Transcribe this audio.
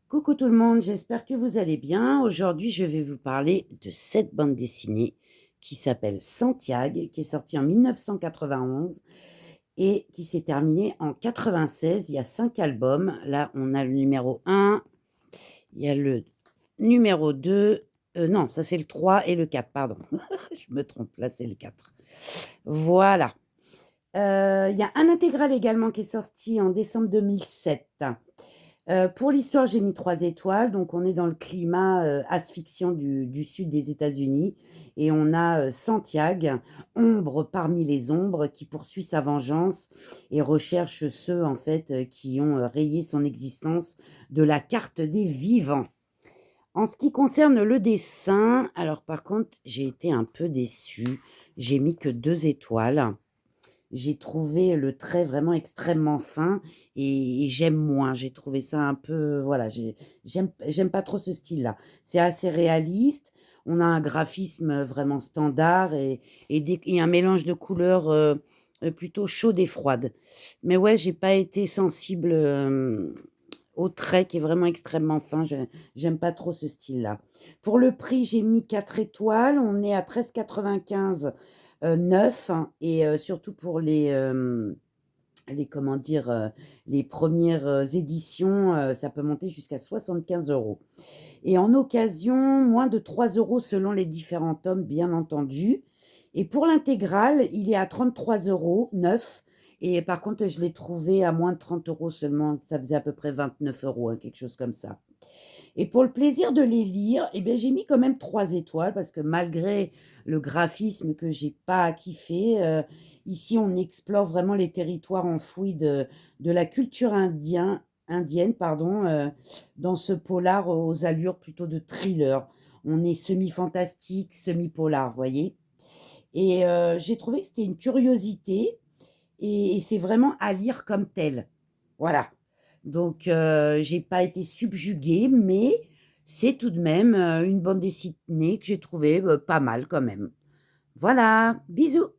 Coucou tout le monde, j'espère que vous allez bien. Aujourd'hui, je vais vous parler de cette bande dessinée qui s'appelle Santiago, qui est sortie en 1991 et qui s'est terminée en 96. Il y a 5 albums. Là, on a le numéro 1, il y a le numéro 2, non, ça c'est le 3 et le 4, pardon. Je me trompe, là c'est le 4. Voilà. Il y a un intégral également qui est sorti en décembre 2007. Pour l'histoire, j'ai mis 3 étoiles, donc on est dans le climat, asphyxiant du sud des États-Unis et on a, Santiago, ombre parmi les ombres, qui poursuit sa vengeance et recherche ceux, en fait, qui ont, rayé son existence de la carte des vivants. En ce qui concerne le dessin, alors par contre, j'ai été un peu déçue. J'ai mis que 2 étoiles. J'ai trouvé le trait vraiment extrêmement fin et j'aime moins. J'ai trouvé ça un peu voilà, j'aime pas trop ce style-là. C'est assez réaliste, on a un graphisme, vraiment standard et un mélange de couleurs, plutôt chaudes et froides. Mais ouais, j'ai pas été sensible, au trait qui est vraiment extrêmement fin. J'aime pas trop ce style-là. Pour le prix, j'ai mis 4 étoiles. On est à 13,95 neuf, hein, et surtout pour les comment dire? Les premières éditions, ça peut monter jusqu'à 75 € et en occasion, moins de 3 € selon les différents tomes, bien entendu. Et pour l'intégrale, il est à 33 € neuf et par contre, je l'ai trouvé à moins de 30 € seulement. Ça faisait à peu près 29 €, hein, quelque chose comme ça. Et pour le plaisir de les lire, eh beh, j'ai mis quand même 3 étoiles parce que malgré le graphisme que j'ai pas kiffé, ici on explore vraiment les territoires enfouis de la culture indienne, pardon, dans ce polar aux allures plutôt de thriller. On est semi-fantastique, semi-polar, vous voyez? Et j'ai trouvé que c'était une curiosité et c'est vraiment à lire comme tel. Voilà. Donc j'ai pas été subjuguée, mais c'est tout de même, une bande dessinée que j'ai trouvée, pas mal quand même. Voilà, bisous.